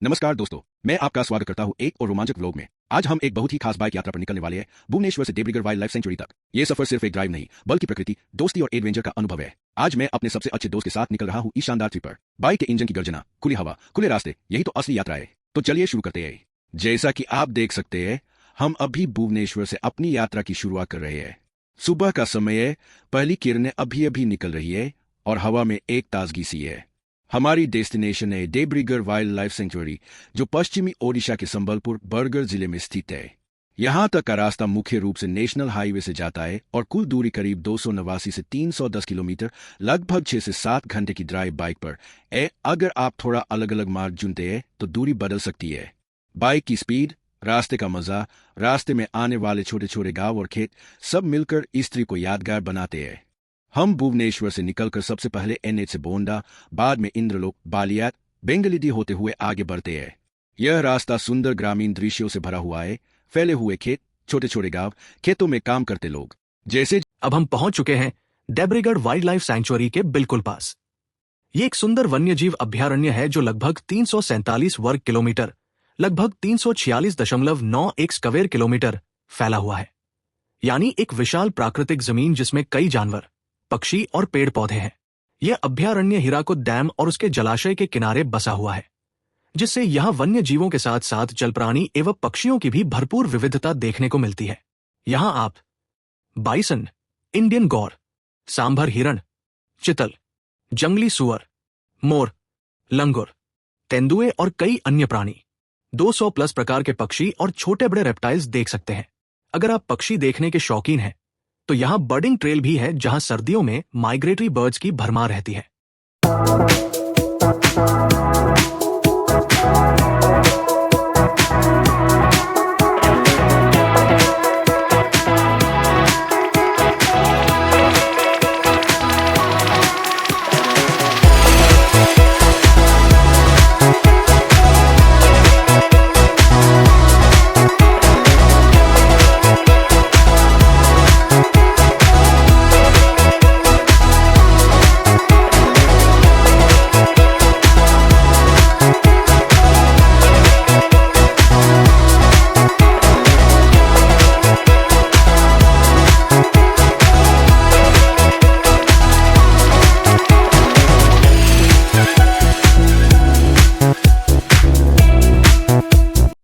नमस्कार दोस्तों, मैं आपका स्वागत करता हूं एक और रोमांचक व्लॉग में। आज हम एक बहुत ही खास बाइक यात्रा पर निकलने वाले हैं, भुवनेश्वर से देब्रीगढ़ वाइल्ड लाइफ सेंचुरी तक। ये सफर सिर्फ एक ड्राइव नहीं, बल्कि प्रकृति, दोस्ती और एडवेंचर का अनुभव है। आज मैं अपने सबसे अच्छे दोस्त के साथ निकल रहा हूं इस शानदार ट्रिप पर। बाइक के इंजन की गर्जना, खुली हवा, खुले रास्ते, यही तो असली यात्रा है। तो चलिए शुरू करते हैं। जैसा कि आप देख सकते हैं, हम अभी भुवनेश्वर से अपनी यात्रा की शुरुआत कर रहे हैं। सुबह का समय है, पहली किरणें अभी अभी निकल रही है और हवा में एक ताजगी सी है। हमारी डेस्टिनेशन है देब्रीगढ़ वाइल्ड लाइफ सेंचुरी, जो पश्चिमी ओडिशा के संबलपुर बरगढ़ जिले में स्थित है। यहाँ तक का रास्ता मुख्य रूप से नेशनल हाईवे से जाता है और कुल दूरी करीब 289 से 310 किलोमीटर, लगभग 6 से 7 घंटे की ड्राइव बाइक पर है। अगर आप थोड़ा अलग अलग मार्ग चुनते हैं तो दूरी बदल सकती है। बाइक की स्पीड, रास्ते का मजा, रास्ते में आने वाले छोटे छोटे गांव और खेत, सब मिलकर इस ट्रिप को यादगार बनाते हैं। हम भुवनेश्वर से निकलकर सबसे पहले NH से बोंडा, बाद में इंद्रलोक, बालियात, बेंगलिडी होते हुए आगे बढ़ते हैं। यह रास्ता सुंदर ग्रामीण दृश्यों से भरा हुआ है, फैले हुए खेत, छोटे छोटे गांव, खेतों में काम करते लोग। जैसे अब हम पहुंच चुके हैं देब्रीगढ़ वाइल्ड लाइफ सेंचुरी के बिल्कुल पास। ये एक सुंदर वन्यजीव अभयारण्य है जो लगभग 347 वर्ग किलोमीटर, लगभग 346.91 स्क्वायर किलोमीटर फैला हुआ है। यानी एक विशाल प्राकृतिक जमीन जिसमें कई जानवर, पक्षी और पेड़ पौधे हैं। यह अभयारण्य हीराकुद डैम और उसके जलाशय के किनारे बसा हुआ है, जिससे यहाँ वन्य जीवों के साथ साथ जल प्राणी एवं पक्षियों की भी भरपूर विविधता देखने को मिलती है। यहाँ आप बाइसन, इंडियन गौर, सांभर हिरण, चितल, जंगली सुअर, मोर, लंगूर, तेंदुए और कई अन्य प्राणी, 200 प्लस प्रकार के पक्षी और छोटे बड़े रेप्टाइल्स देख सकते हैं। अगर आप पक्षी देखने के शौकीन हैं तो यहाँ बर्डिंग ट्रेल भी है, जहाँ सर्दियों में माइग्रेटरी बर्ड्स की भरमार रहती है।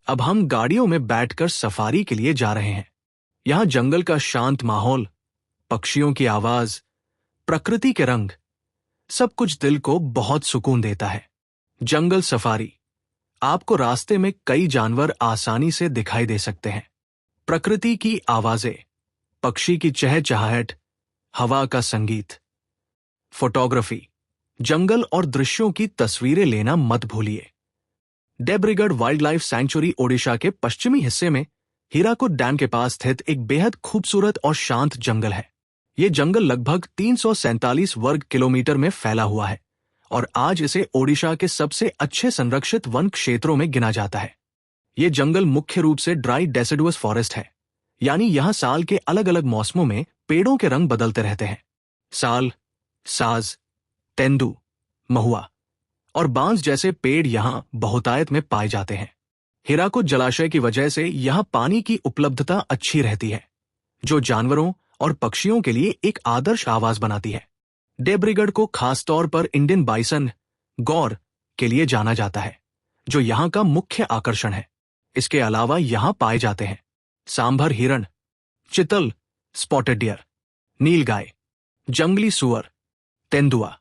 अब हम गाड़ियों में बैठकर सफारी के लिए जा रहे हैं। यहाँ जंगल का शांत माहौल, पक्षियों की आवाज, प्रकृति के रंग, सब कुछ दिल को बहुत सुकून देता है। जंगल सफारी, आपको रास्ते में कई जानवर आसानी से दिखाई दे सकते हैं। प्रकृति की आवाजें, पक्षी की चहचहाहट, हवा का संगीत। फोटोग्राफी, जंगल और दृश्यों की तस्वीरें लेना मत भूलिए। देब्रीगढ़ वाइल्ड लाइफ सेंचुरी ओडिशा के पश्चिमी हिस्से में हीराकुद डैम के पास स्थित एक बेहद खूबसूरत और शांत जंगल है। ये जंगल लगभग 347 वर्ग किलोमीटर में फैला हुआ है और आज इसे ओडिशा के सबसे अच्छे संरक्षित वन क्षेत्रों में गिना जाता है। ये जंगल मुख्य रूप से ड्राई डेसिडुअस फॉरेस्ट है, यानी यहाँ साल के अलग अलग मौसमों में पेड़ों के रंग बदलते रहते हैं। साल, साज, तेंदू, महुआ और बांस जैसे पेड़ यहाँ बहुतायत में पाए जाते हैं। हीराकुद जलाशय की वजह से यहाँ पानी की उपलब्धता अच्छी रहती है, जो जानवरों और पक्षियों के लिए एक आदर्श आवास बनाती है। देब्रीगढ़ को खासतौर पर इंडियन बाइसन, गौर के लिए जाना जाता है, जो यहाँ का मुख्य आकर्षण है। इसके अलावा यहाँ पाए जाते हैं सांभर हिरण, चितल, स्पॉटेड डियर, नीलगाय, जंगली सुअर, तेंदुआ,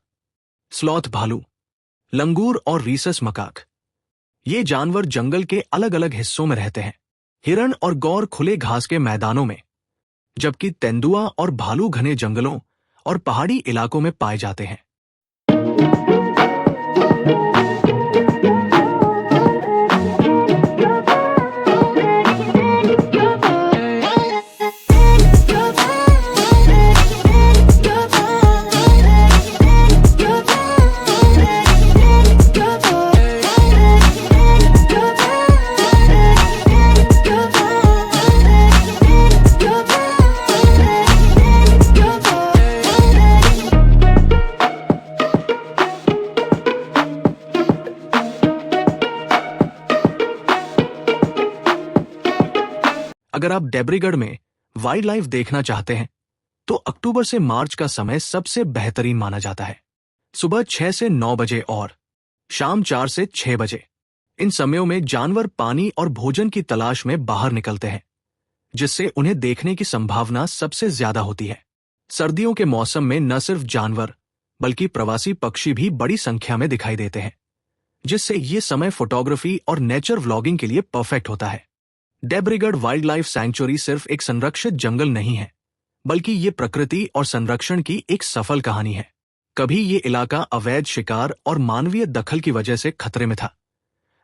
स्लॉथ भालू, लंगूर और रीसस मकाक। ये जानवर जंगल के अलग अलग हिस्सों में रहते हैं। हिरण और गौर खुले घास के मैदानों में, जबकि तेंदुआ और भालू घने जंगलों और पहाड़ी इलाकों में पाए जाते हैं। अगर आप डेब्रीगढ़ में वाइल्ड लाइफ देखना चाहते हैं तो अक्टूबर से मार्च का समय सबसे बेहतरीन माना जाता है। सुबह 6 से 9 बजे और शाम 4 से 6 बजे। इन समयों में जानवर पानी और भोजन की तलाश में बाहर निकलते हैं, जिससे उन्हें देखने की संभावना सबसे ज्यादा होती है। सर्दियों के मौसम में न सिर्फ जानवर बल्कि प्रवासी पक्षी भी बड़ी संख्या में दिखाई देते हैं, जिससे ये समय फोटोग्राफी और नेचर व्लॉगिंग के लिए परफेक्ट होता है। डेब्रीगढ़ वाइल्ड लाइफ सैंक्चुरी सिर्फ एक संरक्षित जंगल नहीं है, बल्कि ये प्रकृति और संरक्षण की एक सफल कहानी है। कभी ये इलाका अवैध शिकार और मानवीय दखल की वजह से खतरे में था,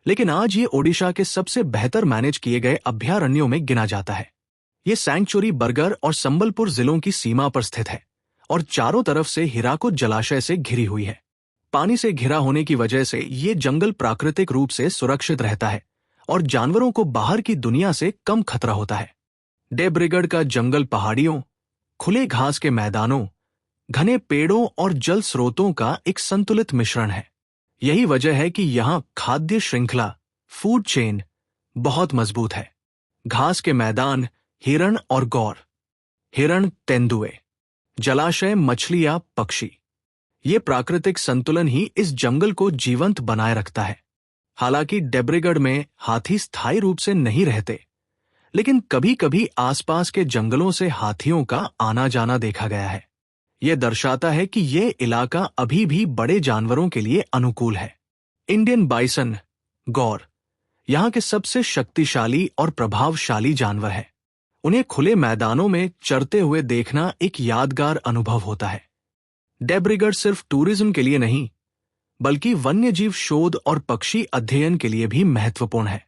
लेकिन आज ये ओडिशा के सबसे बेहतर मैनेज किए गए अभयारण्यों में गिना जाता है। ये सैंक्चुरी बरगढ़ और संबलपुर जिलों की सीमा पर स्थित है और चारों तरफ से हीराकुद जलाशय से घिरी हुई है। पानी से घिरा होने की वजह से ये जंगल प्राकृतिक रूप से सुरक्षित रहता है और जानवरों को बाहर की दुनिया से कम खतरा होता है। डेब्रीगढ़ का जंगल पहाड़ियों, खुले घास के मैदानों, घने पेड़ों और जल स्रोतों का एक संतुलित मिश्रण है। यही वजह है कि यहाँ खाद्य श्रृंखला फूड चेन बहुत मजबूत है। घास के मैदान, हिरण और गौर, हिरण, तेंदुए, जलाशय, मछलियां, पक्षी, ये प्राकृतिक संतुलन ही इस जंगल को जीवंत बनाए रखता है। हालांकि डेब्रीगढ़ में हाथी स्थायी रूप से नहीं रहते, लेकिन कभी कभी आसपास के जंगलों से हाथियों का आना जाना देखा गया है। यह दर्शाता है कि यह इलाका अभी भी बड़े जानवरों के लिए अनुकूल है। इंडियन बाइसन, गौर, यहाँ के सबसे शक्तिशाली और प्रभावशाली जानवर है। उन्हें खुले मैदानों में चरते हुए देखना एक यादगार अनुभव होता है। डेब्रीगढ़ सिर्फ टूरिज्म के लिए नहीं, बल्कि वन्यजीव शोध और पक्षी अध्ययन के लिए भी महत्वपूर्ण है।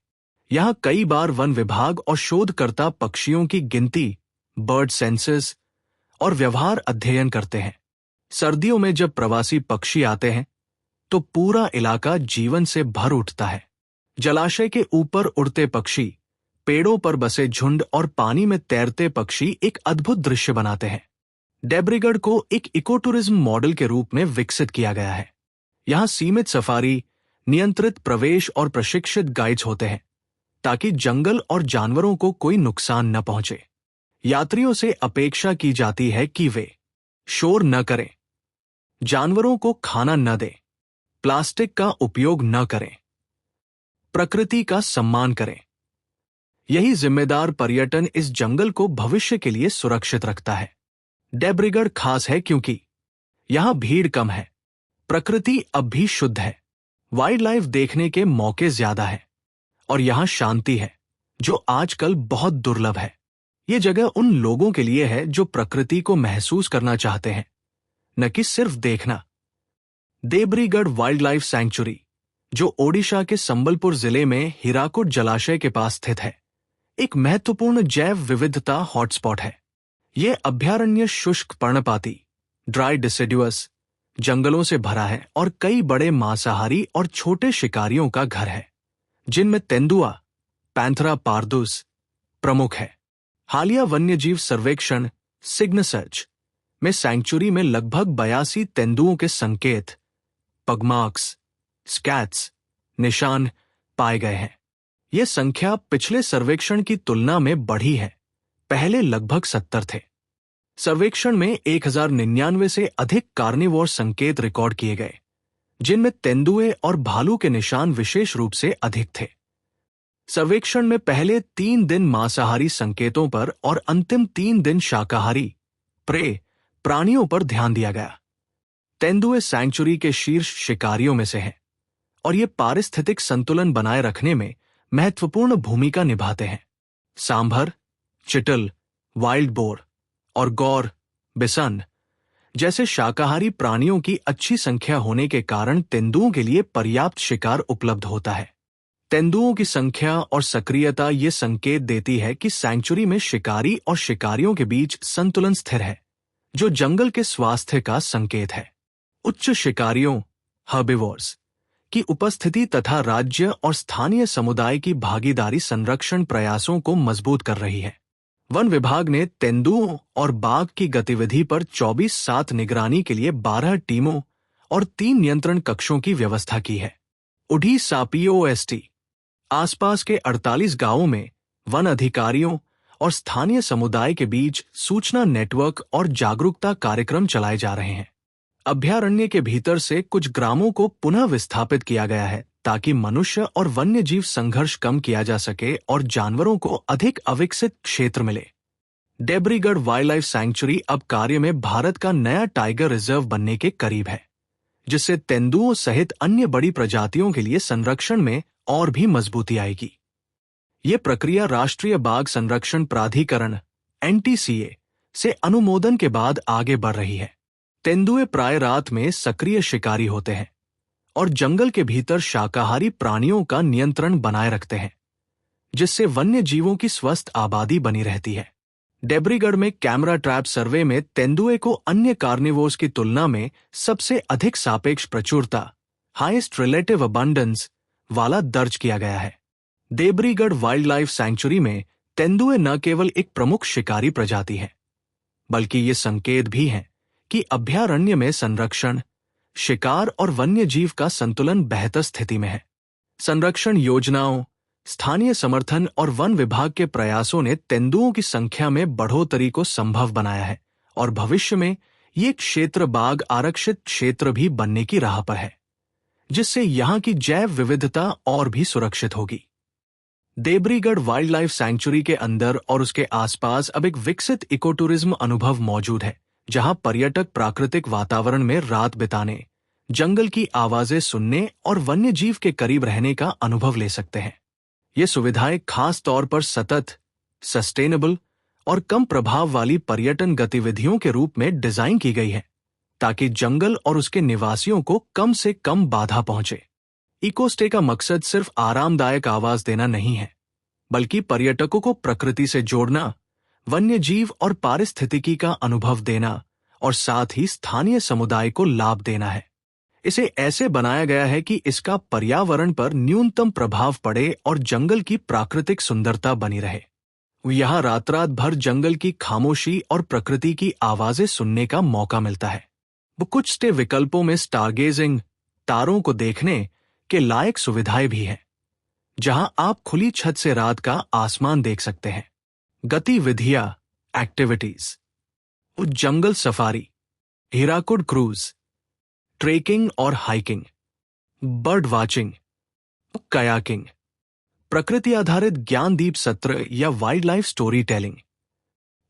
यहाँ कई बार वन विभाग और शोधकर्ता पक्षियों की गिनती, बर्ड सेंसस और व्यवहार अध्ययन करते हैं। सर्दियों में जब प्रवासी पक्षी आते हैं तो पूरा इलाका जीवन से भर उठता है। जलाशय के ऊपर उड़ते पक्षी, पेड़ों पर बसे झुंड और पानी में तैरते पक्षी एक अद्भुत दृश्य बनाते हैं। डेब्रीगढ़ को एक इकोटूरिज्म मॉडल के रूप में विकसित किया गया है। यहाँ सीमित सफारी, नियंत्रित प्रवेश और प्रशिक्षित गाइड्स होते हैं ताकि जंगल और जानवरों को कोई नुकसान न पहुंचे। यात्रियों से अपेक्षा की जाती है कि वे शोर न करें, जानवरों को खाना न दें, प्लास्टिक का उपयोग न करें, प्रकृति का सम्मान करें। यही जिम्मेदार पर्यटन इस जंगल को भविष्य के लिए सुरक्षित रखता है। डेब्रीगढ़ खास है क्योंकि यहां भीड़ कम है, प्रकृति अब भी शुद्ध है, वाइल्ड लाइफ देखने के मौके ज्यादा है और यहां शांति है जो आजकल बहुत दुर्लभ है। ये जगह उन लोगों के लिए है जो प्रकृति को महसूस करना चाहते हैं, न कि सिर्फ देखना। देब्रीगढ़ वाइल्ड लाइफ सैंक्चुरी, जो ओडिशा के संबलपुर जिले में हीराकुड जलाशय के पास स्थित है, एक महत्वपूर्ण जैव विविधता हॉटस्पॉट है। यह अभयारण्य शुष्क पर्णपाती, ड्राई डिसिडुअस जंगलों से भरा है और कई बड़े मांसाहारी और छोटे शिकारियों का घर है, जिनमें तेंदुआ, पैंथरा पार्दुस प्रमुख है। हालिया वन्यजीव सर्वेक्षण सिग्न सर्च में सैंक्चुरी में लगभग 82 तेंदुओं के संकेत, पगमार्क्स, स्कैट्स, निशान पाए गए हैं। यह संख्या पिछले सर्वेक्षण की तुलना में बढ़ी है। पहले लगभग 70 थे। सर्वेक्षण में 1099 से अधिक कार्निवोर संकेत रिकॉर्ड किए गए, जिनमें तेंदुए और भालू के निशान विशेष रूप से अधिक थे। सर्वेक्षण में पहले 3 दिन मांसाहारी संकेतों पर और अंतिम 3 दिन शाकाहारी प्रे प्राणियों पर ध्यान दिया गया। तेंदुए सैंक्चुरी के शीर्ष शिकारियों में से हैं और ये पारिस्थितिक संतुलन बनाए रखने में महत्वपूर्ण भूमिका निभाते हैं। सांभर, चिटल, वाइल्ड बोर और गौर, बिसन जैसे शाकाहारी प्राणियों की अच्छी संख्या होने के कारण तेंदुओं के लिए पर्याप्त शिकार उपलब्ध होता है। तेंदुओं की संख्या और सक्रियता ये संकेत देती है कि सैंक्चुरी में शिकारी और शिकारियों के बीच संतुलन स्थिर है, जो जंगल के स्वास्थ्य का संकेत है। उच्च शिकारियों हर्बिवोर्स की उपस्थिति तथा राज्य और स्थानीय समुदाय की भागीदारी संरक्षण प्रयासों को मजबूत कर रही है। वन विभाग ने तेंदुओं और बाघ की गतिविधि पर 24/7 निगरानी के लिए 12 टीमों और 3 नियंत्रण कक्षों की व्यवस्था की है। उडीसा POST आसपास के 48 गांवों में वन अधिकारियों और स्थानीय समुदाय के बीच सूचना नेटवर्क और जागरूकता कार्यक्रम चलाए जा रहे हैं। अभयारण्य के भीतर से कुछ ग्रामों को पुनः विस्थापित किया गया है ताकि मनुष्य और वन्यजीव संघर्ष कम किया जा सके और जानवरों को अधिक अविकसित क्षेत्र मिले। डेब्रीगढ़ वाइल्ड लाइफ सैंक्चुरी अब कार्य में भारत का नया टाइगर रिजर्व बनने के करीब है, जिससे तेंदुओं सहित अन्य बड़ी प्रजातियों के लिए संरक्षण में और भी मजबूती आएगी। ये प्रक्रिया राष्ट्रीय बाघ संरक्षण प्राधिकरण (NTCA) से अनुमोदन के बाद आगे बढ़ रही है। तेंदुए प्राय रात में सक्रिय शिकारी होते हैं और जंगल के भीतर शाकाहारी प्राणियों का नियंत्रण बनाए रखते हैं, जिससे वन्य जीवों की स्वस्थ आबादी बनी रहती है। डेब्रीगढ़ में कैमरा ट्रैप सर्वे में तेंदुए को अन्य कार्निवोर्स की तुलना में सबसे अधिक सापेक्ष प्रचुरता (हाईएस्ट रिलेटिव अबंडेंस) वाला दर्ज किया गया है। देब्रीगढ़ वाइल्ड लाइफ सैंक्चुरी में तेंदुए न केवल एक प्रमुख शिकारी प्रजाति है, बल्कि ये संकेत भी हैं कि अभयारण्य में संरक्षण, शिकार और वन्यजीव का संतुलन बेहतर स्थिति में है। संरक्षण योजनाओं, स्थानीय समर्थन और वन विभाग के प्रयासों ने तेंदुओं की संख्या में बढ़ोतरी को संभव बनाया है और भविष्य में ये क्षेत्र बाघ आरक्षित क्षेत्र भी बनने की राह पर है, जिससे यहाँ की जैव विविधता और भी सुरक्षित होगी। देब्रीगढ़ वाइल्ड लाइफ सैंक्चुरी के अंदर और उसके आसपास अब एक विकसित इकोटूरिज्म अनुभव मौजूद है, जहां पर्यटक प्राकृतिक वातावरण में रात बिताने, जंगल की आवाजें सुनने और वन्यजीव के करीब रहने का अनुभव ले सकते हैं। ये सुविधाएं खास तौर पर सतत, सस्टेनेबल और कम प्रभाव वाली पर्यटन गतिविधियों के रूप में डिजाइन की गई है, ताकि जंगल और उसके निवासियों को कम से कम बाधा पहुंचे। इकोस्टे का मकसद सिर्फ आरामदायक आवाज देना नहीं है, बल्कि पर्यटकों को प्रकृति से जोड़ना, वन्यजीव और पारिस्थितिकी का अनुभव देना और साथ ही स्थानीय समुदाय को लाभ देना है। इसे ऐसे बनाया गया है कि इसका पर्यावरण पर न्यूनतम प्रभाव पड़े और जंगल की प्राकृतिक सुंदरता बनी रहे। यहाँ रात भर जंगल की खामोशी और प्रकृति की आवाजें सुनने का मौका मिलता है। वो कुछ स्टे विकल्पों में स्टारगेजिंग, तारों को देखने के लायक सुविधाएं भी हैं, जहां आप खुली छत से रात का आसमान देख सकते हैं। गतिविधियां, एक्टिविटीज, जंगल सफारी, हीराकुड क्रूज, ट्रेकिंग और हाइकिंग, बर्ड वाचिंग, कयाकिंग, प्रकृति आधारित ज्ञानदीप सत्र या वाइल्ड लाइफ स्टोरी टेलिंग।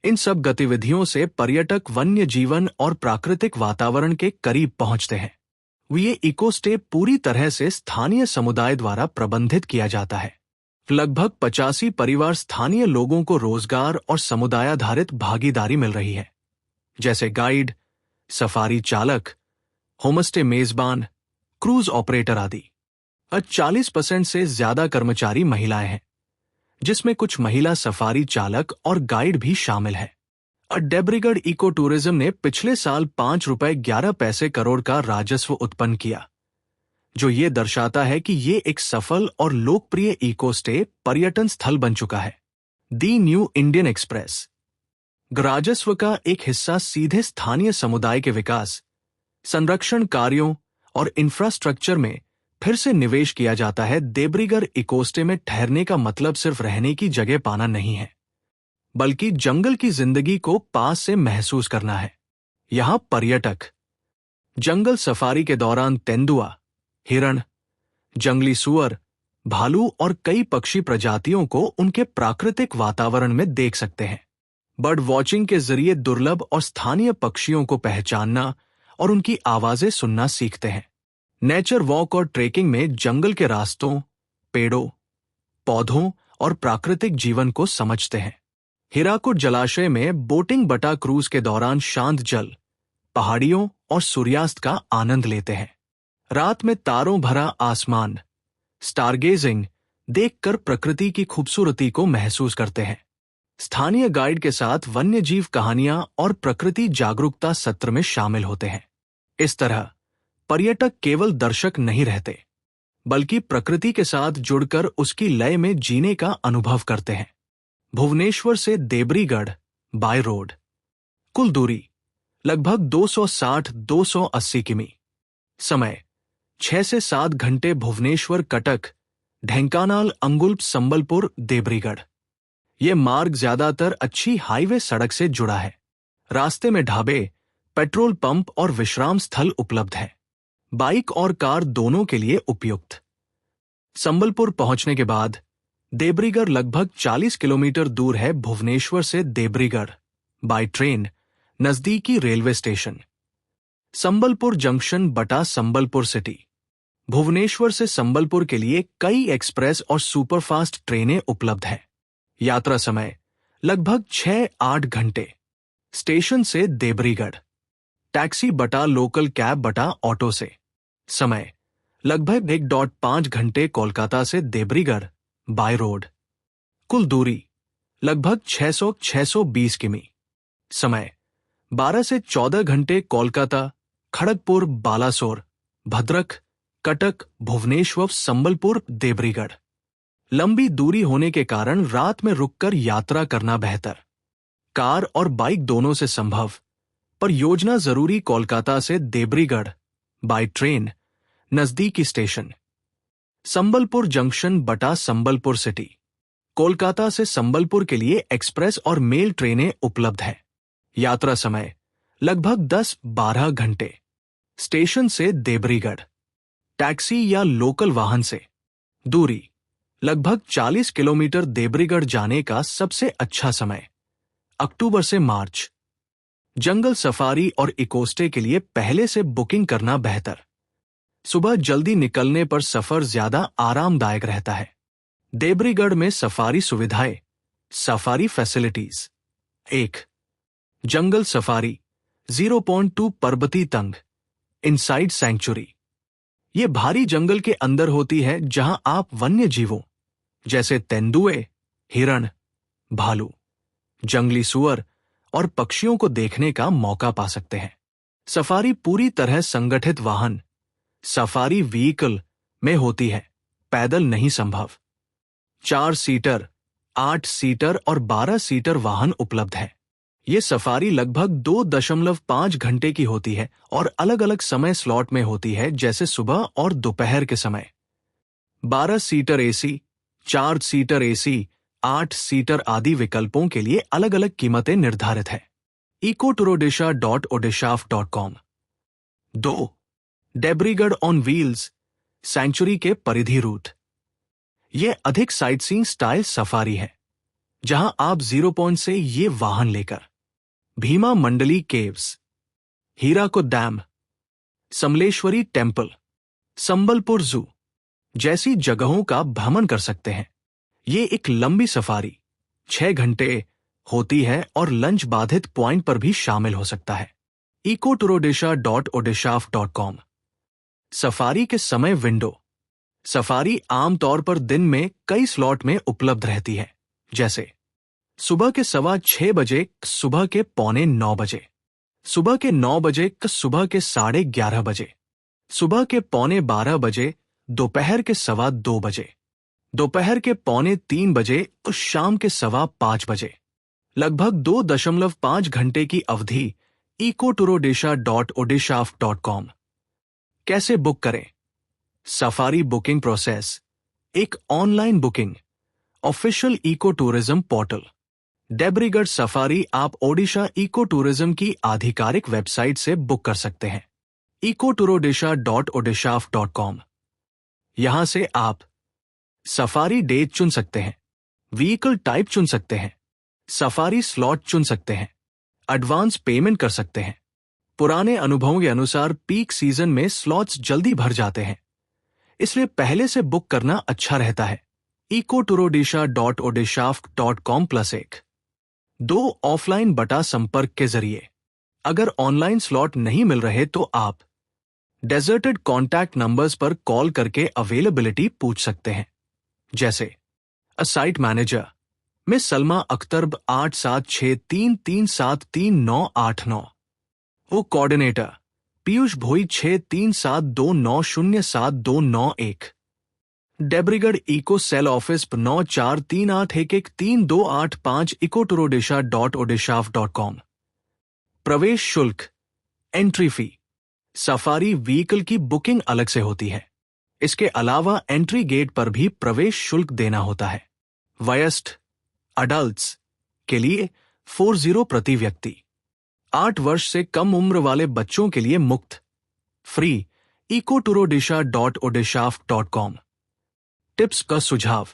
इन सब गतिविधियों से पर्यटक वन्य जीवन और प्राकृतिक वातावरण के करीब पहुंचते हैं। ये इकोस्टे पूरी तरह से स्थानीय समुदाय द्वारा प्रबंधित किया जाता है। लगभग 85 परिवार स्थानीय लोगों को रोजगार और समुदायाधारित भागीदारी मिल रही है, जैसे गाइड, सफारी चालक, होमस्टे मेजबान, क्रूज ऑपरेटर आदि। 40% से ज्यादा कर्मचारी महिलाएं हैं, जिसमें कुछ महिला सफारी चालक और गाइड भी शामिल है। डेब्रीगढ़ इको टूरिज्म ने पिछले साल ₹5.11 करोड़ का राजस्व उत्पन्न किया, जो ये दर्शाता है कि ये एक सफल और लोकप्रिय इकोस्टे पर्यटन स्थल बन चुका है। दी न्यू इंडियन एक्सप्रेस। राजस्व का एक हिस्सा सीधे स्थानीय समुदाय के विकास, संरक्षण कार्यों और इंफ्रास्ट्रक्चर में फिर से निवेश किया जाता है। देब्रीगढ़ इकोस्टे में ठहरने का मतलब सिर्फ रहने की जगह पाना नहीं है, बल्कि जंगल की जिंदगी को पास से महसूस करना है। यहां पर्यटक जंगल सफारी के दौरान तेंदुआ, हिरण, जंगली सुअर, भालू और कई पक्षी प्रजातियों को उनके प्राकृतिक वातावरण में देख सकते हैं। बर्ड वॉचिंग के जरिए दुर्लभ और स्थानीय पक्षियों को पहचानना और उनकी आवाजें सुनना सीखते हैं। नेचर वॉक और ट्रेकिंग में जंगल के रास्तों, पेड़ों, पौधों और प्राकृतिक जीवन को समझते हैं। हीराकुड जलाशय में बोटिंग बटा क्रूज के दौरान शांत जल, पहाड़ियों और सूर्यास्त का आनंद लेते हैं। रात में तारों भरा आसमान, स्टारगेजिंग देखकर प्रकृति की खूबसूरती को महसूस करते हैं। स्थानीय गाइड के साथ वन्यजीव कहानियां और प्रकृति जागरूकता सत्र में शामिल होते हैं। इस तरह पर्यटक केवल दर्शक नहीं रहते, बल्कि प्रकृति के साथ जुड़कर उसकी लय में जीने का अनुभव करते हैं। भुवनेश्वर से देब्रीगढ़ बाय रोड कुल दूरी लगभग 260-280 किमी। समय 6 से 7 घंटे। भुवनेश्वर, कटक, ढेंकानाल, अंगुल, संबलपुर, देब्रीगढ़। ये मार्ग ज्यादातर अच्छी हाईवे सड़क से जुड़ा है। रास्ते में ढाबे, पेट्रोल पंप और विश्राम स्थल उपलब्ध हैं। बाइक और कार दोनों के लिए उपयुक्त। संबलपुर पहुंचने के बाद देब्रीगढ़ लगभग 40 किलोमीटर दूर है भुवनेश्वर से देब्रीगढ़ बाय ट्रेन, नजदीकी रेलवे स्टेशन। संबलपुर जंक्शन बटा संबलपुर सिटी। भुवनेश्वर से संबलपुर के लिए कई एक्सप्रेस और सुपरफास्ट ट्रेनें उपलब्ध हैं। यात्रा समय लगभग 6-8 घंटे। स्टेशन से देब्रीगढ़। टैक्सी बटा लोकल कैब बटा ऑटो से। समय लगभग 1.5 घंटे कोलकाता से देब्रीगढ़ बाय रोड। कुल दूरी लगभग 600-620 किमी। समय 12 से 14 घंटे कोलकाता, खड़गपुर, बालासोर, भद्रक, कटक, भुवनेश्वर, संबलपुर, देब्रीगढ़। लंबी दूरी होने के कारण रात में रुककर यात्रा करना बेहतर। कार और बाइक दोनों से संभव, पर योजना जरूरी कोलकाता से देब्रीगढ़ बाय ट्रेन, नजदीकी स्टेशन। संबलपुर जंक्शन बटा संबलपुर सिटी। कोलकाता से संबलपुर के लिए एक्सप्रेस और मेल ट्रेनें उपलब्ध हैं। यात्रा समय लगभग 10-12 घंटे। स्टेशन से देब्रीगढ़। टैक्सी या लोकल वाहन से। दूरी लगभग 40 किलोमीटर। देब्रीगढ़ जाने का सबसे अच्छा समय अक्टूबर से मार्च। जंगल सफारी और इकोस्टे के लिए पहले से बुकिंग करना बेहतर। सुबह जल्दी निकलने पर सफर ज्यादा आरामदायक रहता है। देब्रीगढ़ में सफारी सुविधाएं। Safari facilities. 1. जंगल सफारी 0.2 पर्वती तंग इनसाइड सैंक्चुरी। ये भारी जंगल के अंदर होती है जहां आप वन्य जीवों जैसे तेंदुए, हिरण, भालू, जंगली सुअर और पक्षियों को देखने का मौका पा सकते हैं। सफारी पूरी तरह संगठित वाहन सफारी व्हीकल में होती है, पैदल नहीं संभव। 4 सीटर, 8 सीटर और 12 सीटर वाहन उपलब्ध है। ये सफारी लगभग 2.5 घंटे की होती है और अलग अलग समय स्लॉट में होती है, जैसे सुबह और दोपहर के समय। 12 seater AC, 4 seater AC, 8 seater आदि विकल्पों के लिए अलग अलग कीमतें निर्धारित है। ecotourodisha.odisha.com। 2. देब्रीगढ़ ऑन व्हील्स सैंक्चुरी के परिधि रूट। यह अधिक साइटसीइंग स्टाइल सफारी है, जहां आप 0 पॉइंट से ये वाहन लेकर Bhima Mandali caves, Hirakud dam, Samaleswari temple, Sambalpur zoo जैसी जगहों का भ्रमण कर सकते हैं। ये एक लंबी सफारी 6 घंटे होती है और लंच बाधित पॉइंट पर भी शामिल हो सकता है। ecotourodisha.odisha.com। सफारी के समय विंडो। सफारी आमतौर पर दिन में कई स्लॉट में उपलब्ध रहती है, जैसे सुबह के 6:15 बजे, सुबह के 8:45 बजे, सुबह के 9 बजे, सुबह के 11:30 बजे, सुबह के 11:45 बजे, दोपहर के 2:15 बजे, दोपहर के 2:45 बजे और शाम के 5:15 बजे। लगभग 2.5 घंटे की अवधि। ecotourodisha.odisha.com। कैसे बुक करें? Safari booking process. एक online booking. Official eco tourism portal. Debrigarh safari आप ओडिशा इको टूरिज्म की आधिकारिक वेबसाइट से बुक कर सकते हैं। ecotourodisha.odisha.com। यहां से आप सफारी डेट चुन सकते हैं, व्हीकल टाइप चुन सकते हैं, सफारी स्लॉट चुन सकते हैं, एडवांस पेमेंट कर सकते हैं। पुराने अनुभवों के अनुसार पीक सीजन में स्लॉट्स जल्दी भर जाते हैं, इसलिए पहले से बुक करना अच्छा रहता है। ecotourodisha.odisha.com+1। 2 ऑफलाइन बटा संपर्क के जरिए। अगर ऑनलाइन स्लॉट नहीं मिल रहे तो आप डेजर्टेड कॉन्टैक्ट नंबर्स पर कॉल करके अवेलेबिलिटी पूछ सकते हैं, जैसे अ साइट मैनेजर में सलमा अख्तर 8763373989, वो कोऑर्डिनेटर पीयूष भोई 637290072991, देब्रीगढ़ इको सेल ऑफिस 9438113285 ecotourodisha.odisha.com। प्रवेश शुल्क एंट्री फी। सफारी व्हीकल की बुकिंग अलग से होती है। इसके अलावा एंट्री गेट पर भी प्रवेश शुल्क देना होता है। वयस्क अडल्ट्स के लिए 40 प्रति व्यक्ति। 8 वर्ष से कम उम्र वाले बच्चों के लिए मुफ्त फ्री ecotourodisha.odisha.com। टिप्स का सुझाव।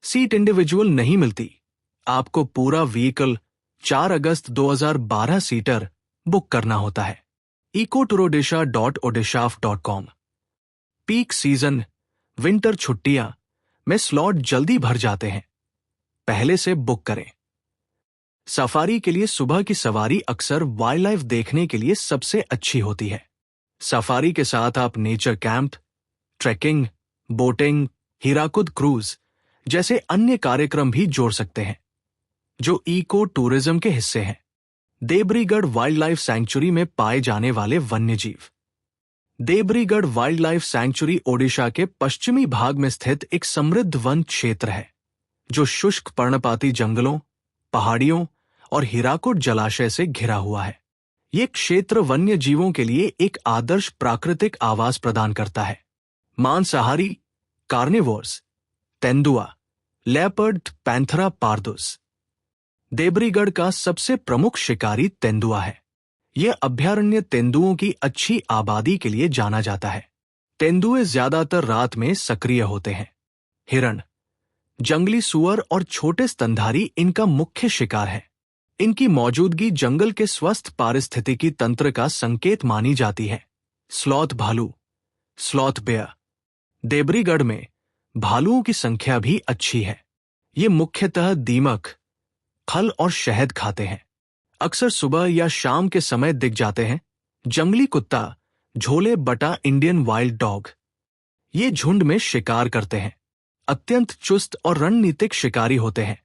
सीट इंडिविजुअल नहीं मिलती, आपको पूरा व्हीकल 4 अगस्त 2012 सीटर बुक करना होता है। ecotourodisha.odisha.com। पीक सीजन विंटर छुट्टियां में स्लॉट जल्दी भर जाते हैं, पहले से बुक करें। सफारी के लिए सुबह की सवारी अक्सर वाइल्ड लाइफ देखने के लिए सबसे अच्छी होती है। सफारी के साथ आप nature camp, trekking, boating, Hirakud cruise जैसे अन्य कार्यक्रम भी जोड़ सकते हैं, जो इको टूरिज्म के हिस्से हैं। देब्रीगढ़ वाइल्ड लाइफ सैंक्चुरी में पाए जाने वाले वन्यजीव। देब्रीगढ़ वाइल्ड लाइफ सैंक्चुरी ओडिशा के पश्चिमी भाग में स्थित एक समृद्ध वन क्षेत्र है, जो शुष्क पर्णपाती जंगलों, पहाड़ियों और हीराकुड जलाशय से घिरा हुआ है। ये क्षेत्र वन्य जीवों के लिए एक आदर्श प्राकृतिक आवास प्रदान करता है। मांसाहारी कार्निवोर्स, तेंदुआ, लेपर्ड, पैंथरा पार्दुस। देब्रीगढ़ का सबसे प्रमुख शिकारी तेंदुआ है। यह अभयारण्य तेंदुओं की अच्छी आबादी के लिए जाना जाता है। तेंदुए ज्यादातर रात में सक्रिय होते हैं। हिरण, जंगली सुअर और छोटे स्तनधारी इनका मुख्य शिकार है। इनकी मौजूदगी जंगल के स्वस्थ पारिस्थितिकी तंत्र का संकेत मानी जाती है। स्लॉथ भालू, स्लॉथ बेयर। देब्रीगढ़ में भालुओं की संख्या भी अच्छी है। ये मुख्यतः दीमक, खल और शहद खाते हैं। अक्सर सुबह या शाम के समय दिख जाते हैं। जंगली कुत्ता, झोले बटा इंडियन वाइल्ड डॉग। ये झुंड में शिकार करते हैं। अत्यंत चुस्त और रणनीतिक शिकारी होते हैं।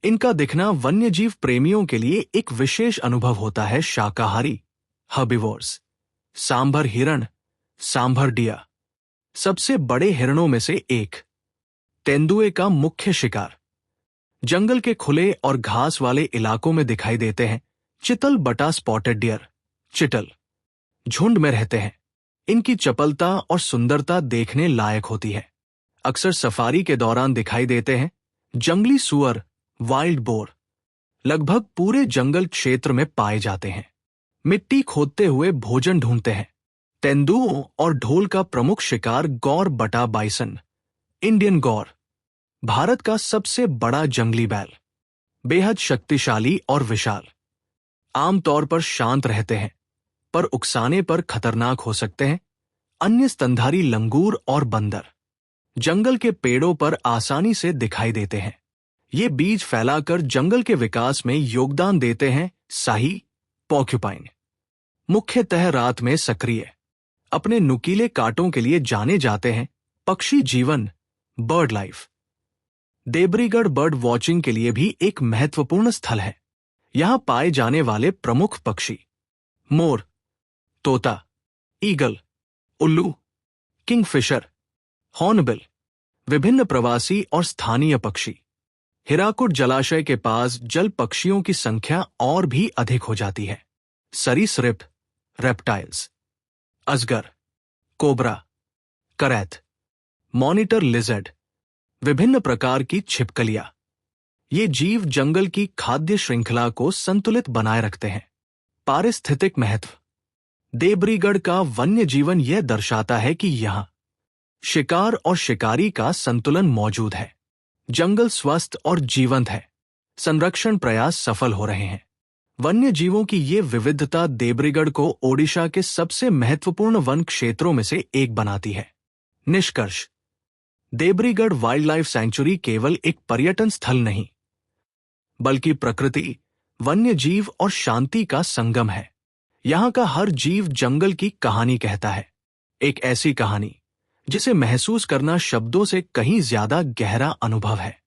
इनका दिखना वन्यजीव प्रेमियों के लिए एक विशेष अनुभव होता है। शाकाहारी हर्बिवोर्स, सांभर हिरण, सांभर डिया, सबसे बड़े हिरणों में से एक। तेंदुए का मुख्य शिकार जंगल के खुले और घास वाले इलाकों में दिखाई देते हैं। चितल बटा स्पॉटेड डियर, चितल, झुंड में रहते हैं। इनकी चपलता और सुंदरता देखने लायक होती है। अक्सर सफारी के दौरान दिखाई देते हैं। जंगली सुअर, वाइल्ड बोर, लगभग पूरे जंगल क्षेत्र में पाए जाते हैं। मिट्टी खोदते हुए भोजन ढूंढते हैं। तेंदुओं और ढोल का प्रमुख शिकार गौर बटा बाइसन, इंडियन गौर, भारत का सबसे बड़ा जंगली बैल, बेहद शक्तिशाली और विशाल। आमतौर पर शांत रहते हैं, पर उकसाने पर खतरनाक हो सकते हैं। अन्य स्तनधारी लंगूर और बंदर जंगल के पेड़ों पर आसानी से दिखाई देते हैं। ये बीज फैलाकर जंगल के विकास में योगदान देते हैं। साही पॉर्क्यूपाइन, मुख्यतः रात में सक्रिय, अपने नुकीले कांटों के लिए जाने जाते हैं। पक्षी जीवन, बर्ड लाइफ। देब्रीगढ़ बर्ड वॉचिंग के लिए भी एक महत्वपूर्ण स्थल है। यहां पाए जाने वाले प्रमुख पक्षी मोर, तोता, ईगल, उल्लू, किंगफिशर, हॉर्नबिल, विभिन्न प्रवासी और स्थानीय पक्षी। हीराकुड जलाशय के पास जल पक्षियों की संख्या और भी अधिक हो जाती है। सरीसृप, रेप्टाइल्स, अजगर, कोबरा, करैत, मॉनिटर लिजर्ड, विभिन्न प्रकार की छिपकलियां। ये जीव जंगल की खाद्य श्रृंखला को संतुलित बनाए रखते हैं। पारिस्थितिक महत्व। देब्रीगढ़ का वन्य जीवन यह दर्शाता है कि यहां शिकार और शिकारी का संतुलन मौजूद है। जंगल स्वस्थ और जीवंत है। संरक्षण प्रयास सफल हो रहे हैं। वन्य जीवों की ये विविधता देब्रीगढ़ को ओडिशा के सबसे महत्वपूर्ण वन क्षेत्रों में से एक बनाती है। निष्कर्ष। देब्रीगढ़ वाइल्ड लाइफ सैंक्चुरी केवल एक पर्यटन स्थल नहीं, बल्कि प्रकृति, वन्य जीव और शांति का संगम है। यहाँ का हर जीव जंगल की कहानी कहता है। एक ऐसी कहानी जिसे महसूस करना शब्दों से कहीं ज्यादा गहरा अनुभव है।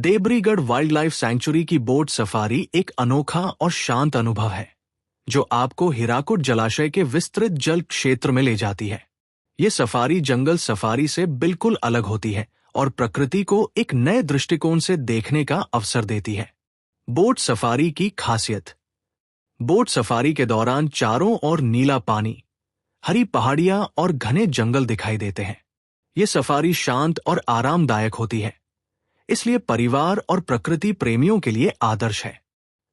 देब्रीगढ़ वाइल्ड लाइफ सैंक्चुरी की बोट सफारी एक अनोखा और शांत अनुभव है जो आपको हीराकुड जलाशय के विस्तृत जल क्षेत्र में ले जाती है। ये सफारी जंगल सफारी से बिल्कुल अलग होती है और प्रकृति को एक नए दृष्टिकोण से देखने का अवसर देती है। बोट सफारी की खासियत। बोट सफारी के दौरान चारों ओर नीला पानी, हरी पहाड़ियां और घने जंगल दिखाई देते हैं। ये सफारी शांत और आरामदायक होती है, इसलिए परिवार और प्रकृति प्रेमियों के लिए आदर्श है।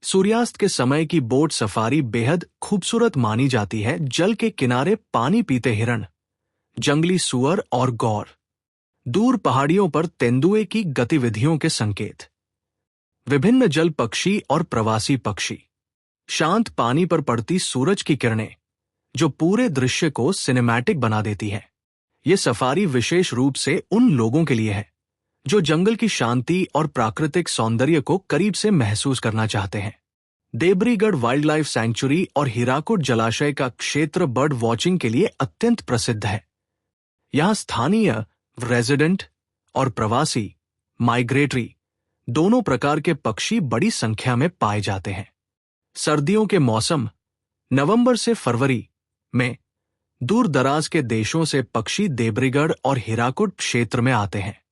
सूर्यास्त के समय की बोट सफारी बेहद खूबसूरत मानी जाती है। जल के किनारे पानी पीते हिरण, जंगली सूअर और गौर, दूर पहाड़ियों पर तेंदुए की गतिविधियों के संकेत, विभिन्न जल पक्षी और प्रवासी पक्षी, शांत पानी पर पड़ती सूरज की किरणें जो पूरे दृश्य को सिनेमैटिक बना देती है। ये सफारी विशेष रूप से उन लोगों के लिए है जो जंगल की शांति और प्राकृतिक सौंदर्य को करीब से महसूस करना चाहते हैं। देब्रीगढ़ वाइल्ड लाइफ सैंक्चुरी और हीराकुड जलाशय का क्षेत्र बर्ड वॉचिंग के लिए अत्यंत प्रसिद्ध है। यहाँ स्थानीय, रेजिडेंट और प्रवासी, माइग्रेटरी दोनों प्रकार के पक्षी बड़ी संख्या में पाए जाते हैं। सर्दियों के मौसम नवंबर से फरवरी में दूर दराज के देशों से पक्षी देब्रीगढ़ और हीराकुड क्षेत्र में आते हैं।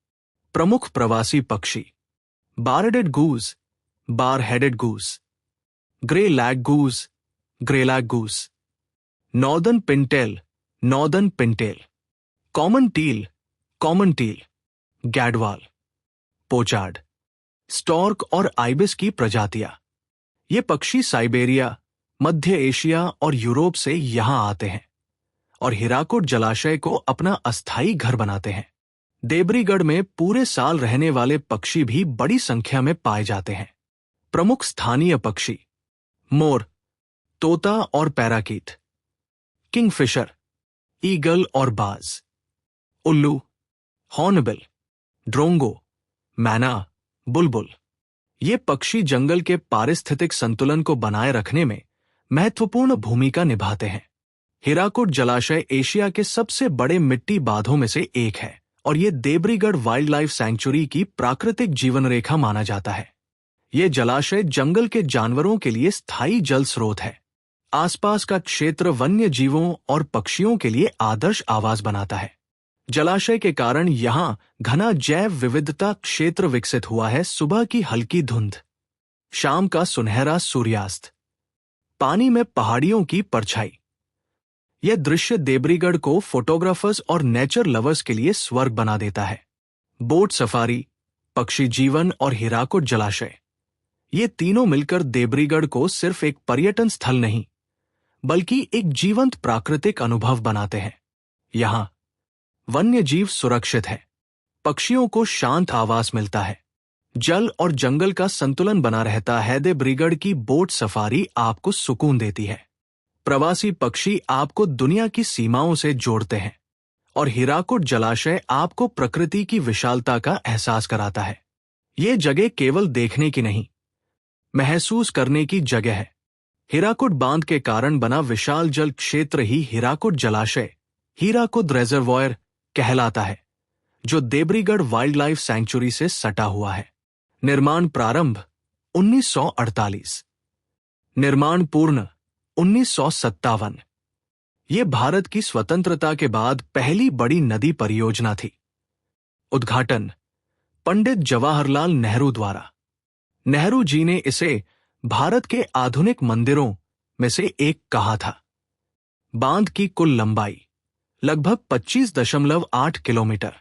प्रमुख प्रवासी पक्षी bar headed goose, bar headed goose, grey lag goose, grey lag goose, northern pintail, northern pintail, common teal, common teal, gadwall, pochard, stork और आइबिस की प्रजातियां। ये पक्षी साइबेरिया, मध्य एशिया और यूरोप से यहां आते हैं और हीराकुड जलाशय को अपना अस्थायी घर बनाते हैं। देब्रीगढ़ में पूरे साल रहने वाले पक्षी भी बड़ी संख्या में पाए जाते हैं। प्रमुख स्थानीय पक्षी मोर, तोता और पैराकीट, किंगफिशर, ईगल और बाज, उल्लू, हॉर्नबिल, ड्रोंगो, मैना, बुलबुल। ये पक्षी जंगल के पारिस्थितिक संतुलन को बनाए रखने में महत्वपूर्ण भूमिका निभाते हैं। हीराकुड जलाशय एशिया के सबसे बड़े मिट्टी बांधों में से एक है और ये देब्रीगढ़ वाइल्ड लाइफ सैंक्चुरी की प्राकृतिक जीवन रेखा माना जाता है। ये जलाशय जंगल के जानवरों के लिए स्थायी जल स्रोत है। आसपास का क्षेत्र वन्य जीवों और पक्षियों के लिए आदर्श आवास बनाता है। जलाशय के कारण यहाँ घना जैव विविधता क्षेत्र विकसित हुआ है। सुबह की हल्की धुंध, शाम का सुनहरा सूर्यास्त, पानी में पहाड़ियों की परछाई। यह दृश्य देब्रीगढ़ को फोटोग्राफर्स और नेचर लवर्स के लिए स्वर्ग बना देता है। बोट सफारी, पक्षी जीवन और हीराकुड जलाशय, ये तीनों मिलकर देब्रीगढ़ को सिर्फ एक पर्यटन स्थल नहीं बल्कि एक जीवंत प्राकृतिक अनुभव बनाते हैं। यहाँ वन्य जीव सुरक्षित है, पक्षियों को शांत आवास मिलता है, जल और जंगल का संतुलन बना रहता है। देब्रीगढ़ की बोट सफारी आपको सुकून देती है। प्रवासी पक्षी आपको दुनिया की सीमाओं से जोड़ते हैं और हीराकुड जलाशय आपको प्रकृति की विशालता का एहसास कराता है। ये जगह केवल देखने की नहीं, महसूस करने की जगह है। हीराकुड बांध के कारण बना विशाल जल क्षेत्र ही हीराकुड जलाशय, हीराकुद रिजर्वॉयर कहलाता है, जो देब्रीगढ़ वाइल्ड लाइफ सैंक्चुरी से सटा हुआ है। निर्माण प्रारंभ 1948, निर्माण पूर्ण 1957। ये भारत की स्वतंत्रता के बाद पहली बड़ी नदी परियोजना थी। उद्घाटन पंडित जवाहरलाल नेहरू द्वारा। नेहरू जी ने इसे भारत के आधुनिक मंदिरों में से एक कहा था। बांध की कुल लंबाई लगभग 25.8 किलोमीटर,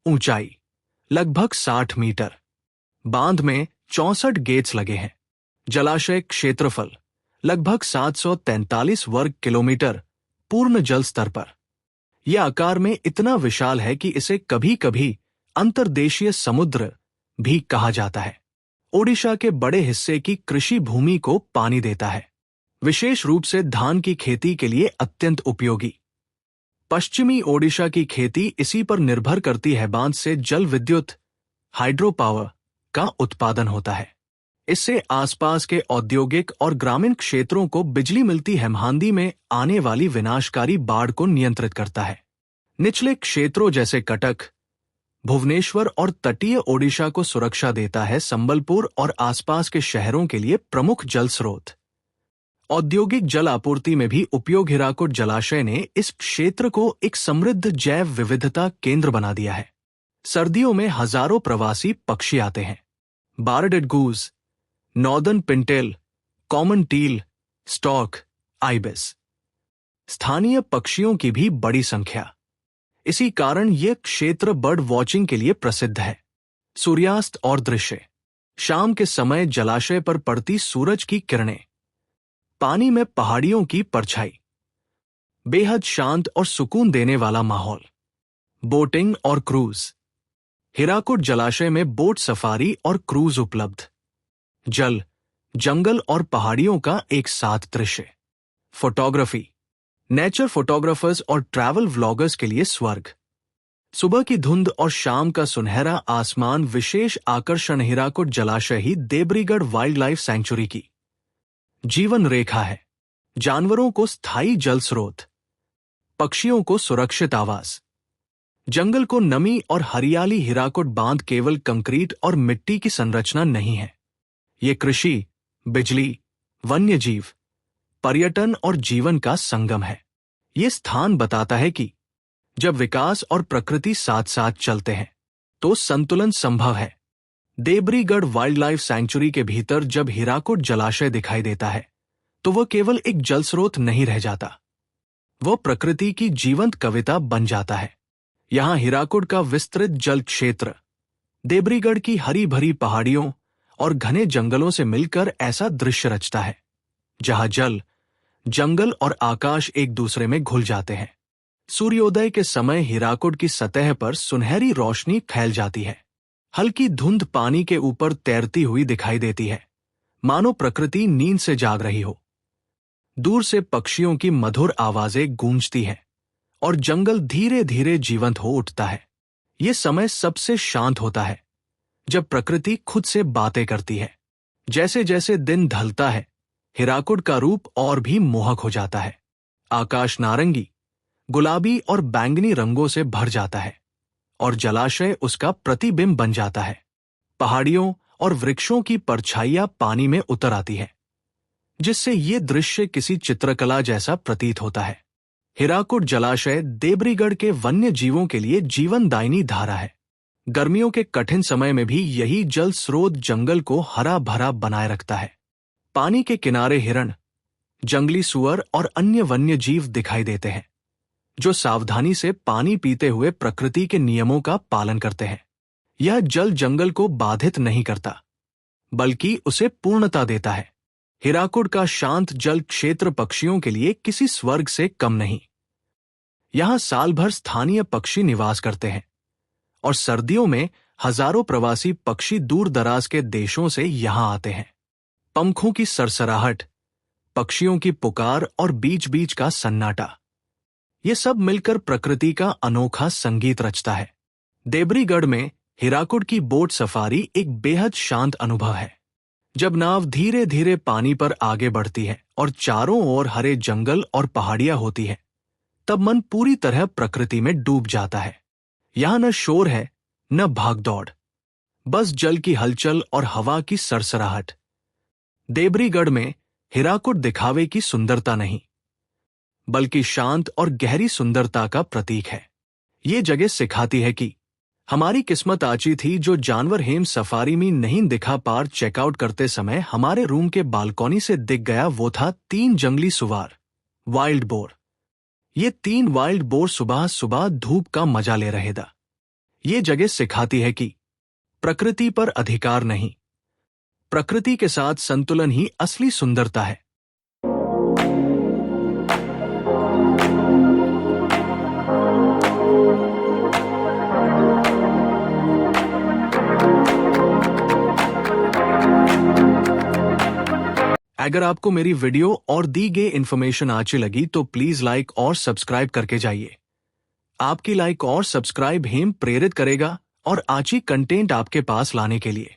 ऊंचाई लगभग 60 मीटर। बांध में 64 गेट्स लगे हैं। जलाशय क्षेत्रफल लगभग 743 वर्ग किलोमीटर पूर्ण जल स्तर पर। यह आकार में इतना विशाल है कि इसे कभी कभी अंतर्देशीय समुद्र भी कहा जाता है। ओडिशा के बड़े हिस्से की कृषि भूमि को पानी देता है, विशेष रूप से धान की खेती के लिए अत्यंत उपयोगी। पश्चिमी ओडिशा की खेती इसी पर निर्भर करती है। बांध से जल विद्युत, हाइड्रो पावर का उत्पादन होता है। इससे आसपास के औद्योगिक और ग्रामीण क्षेत्रों को बिजली मिलती है। महानदी में आने वाली विनाशकारी बाढ़ को नियंत्रित करता है। निचले क्षेत्रों जैसे कटक, भुवनेश्वर और तटीय ओडिशा को सुरक्षा देता है संबलपुर और आसपास के शहरों के लिए प्रमुख जल स्रोत। औद्योगिक जल आपूर्ति में भी उपयोग हीराकुड जलाशय ने इस क्षेत्र को एक समृद्ध जैव विविधता केंद्र बना दिया है। सर्दियों में हजारों प्रवासी पक्षी आते हैं। Bar headed goose, northern pintail, common teal, stork, ibis, स्थानीय पक्षियों की भी बड़ी संख्या। इसी कारण यह क्षेत्र बर्ड वॉचिंग के लिए प्रसिद्ध है। सूर्यास्त और दृश्य। शाम के समय जलाशय पर पड़ती सूरज की किरणें, पानी में पहाड़ियों की परछाई, बेहद शांत और सुकून देने वाला माहौल। बोटिंग और क्रूज। हीराकुड जलाशय में बोट सफारी और क्रूज उपलब्ध। जल, जंगल और पहाड़ियों का एक साथ दृश्य। फोटोग्राफी। नेचर फोटोग्राफर्स और ट्रैवल व्लॉगर्स के लिए स्वर्ग। सुबह की धुंध और शाम का सुनहरा आसमान विशेष आकर्षण। हीराकुड जलाशय ही देब्रीगढ़ वाइल्ड लाइफ सेंचुरी की जीवन रेखा है। जानवरों को स्थायी जल स्रोत, पक्षियों को सुरक्षित आवास, जंगल को नमी और हरियाली। हीराकुड बांध केवल कंक्रीट और मिट्टी की संरचना नहीं है, ये कृषि, बिजली, वन्यजीव, पर्यटन और जीवन का संगम है। ये स्थान बताता है कि जब विकास और प्रकृति साथ साथ चलते हैं तो संतुलन संभव है। देब्रीगढ़ वाइल्ड लाइफ सेंचुरी के भीतर जब हीराकुड जलाशय दिखाई देता है तो वह केवल एक जल स्रोत नहीं रह जाता, वह प्रकृति की जीवंत कविता बन जाता है। यहां हीराकुड का विस्तृत जल क्षेत्र देब्रीगढ़ की हरी भरी पहाड़ियों और घने जंगलों से मिलकर ऐसा दृश्य रचता है जहां जल, जंगल और आकाश एक दूसरे में घुल जाते हैं। सूर्योदय के समय हीराकुड की सतह पर सुनहरी रोशनी फैल जाती है। हल्की धुंध पानी के ऊपर तैरती हुई दिखाई देती है, मानो प्रकृति नींद से जाग रही हो। दूर से पक्षियों की मधुर आवाजें गूंजती हैं और जंगल धीरे धीरे जीवंत हो उठता है। ये समय सबसे शांत होता है जब प्रकृति खुद से बातें करती है। जैसे जैसे दिन ढलता है हीराकुड का रूप और भी मोहक हो जाता है। आकाश नारंगी, गुलाबी और बैंगनी रंगों से भर जाता है और जलाशय उसका प्रतिबिंब बन जाता है। पहाड़ियों और वृक्षों की परछाइयां पानी में उतर आती है, जिससे ये दृश्य किसी चित्रकला जैसा प्रतीत होता है। हीराकुड जलाशय देब्रीगढ़ के वन्य जीवों के लिए जीवनदायिनी धारा है। गर्मियों के कठिन समय में भी यही जल स्रोत जंगल को हरा भरा बनाए रखता है। पानी के किनारे हिरण, जंगली सुअर और अन्य वन्य जीव दिखाई देते हैं, जो सावधानी से पानी पीते हुए प्रकृति के नियमों का पालन करते हैं। यह जल जंगल को बाधित नहीं करता, बल्कि उसे पूर्णता देता है। हीराकुड का शांत जल क्षेत्र पक्षियों के लिए किसी स्वर्ग से कम नहीं। यहां साल भर स्थानीय पक्षी निवास करते हैं और सर्दियों में हजारों प्रवासी पक्षी दूर दराज के देशों से यहां आते हैं। पंखों की सरसराहट, पक्षियों की पुकार और बीच बीच का सन्नाटा, ये सब मिलकर प्रकृति का अनोखा संगीत रचता है। देब्रीगढ़ में हीराकुड की बोट सफारी एक बेहद शांत अनुभव है। जब नाव धीरे धीरे पानी पर आगे बढ़ती है और चारों ओर हरे जंगल और पहाड़ियां होती है, तब मन पूरी तरह प्रकृति में डूब जाता है। यहां न शोर है, न भागदौड़, बस जल की हलचल और हवा की सरसराहट। देब्रीगढ़ में हीराकुड दिखावे की सुंदरता नहीं, बल्कि शांत और गहरी सुंदरता का प्रतीक है। ये जगह सिखाती है कि हमारी किस्मत आची थी जो जानवर हेम सफारी में नहीं दिखा। पार चेकआउट करते समय हमारे रूम के बालकनी से दिख गया वो था 3 जंगली सुवार, वाइल्ड बोर। ये 3 वाइल्ड बोर सुबह सुबह धूप का मजा ले रहे थे। ये जगह सिखाती है कि प्रकृति पर अधिकार नहीं, प्रकृति के साथ संतुलन ही असली सुंदरता है। अगर आपको मेरी वीडियो और दी गई इन्फॉर्मेशन अच्छी लगी तो प्लीज लाइक और सब्सक्राइब करके जाइए। आपकी लाइक और सब्सक्राइब हेम प्रेरित करेगा और अच्छी कंटेंट आपके पास लाने के लिए।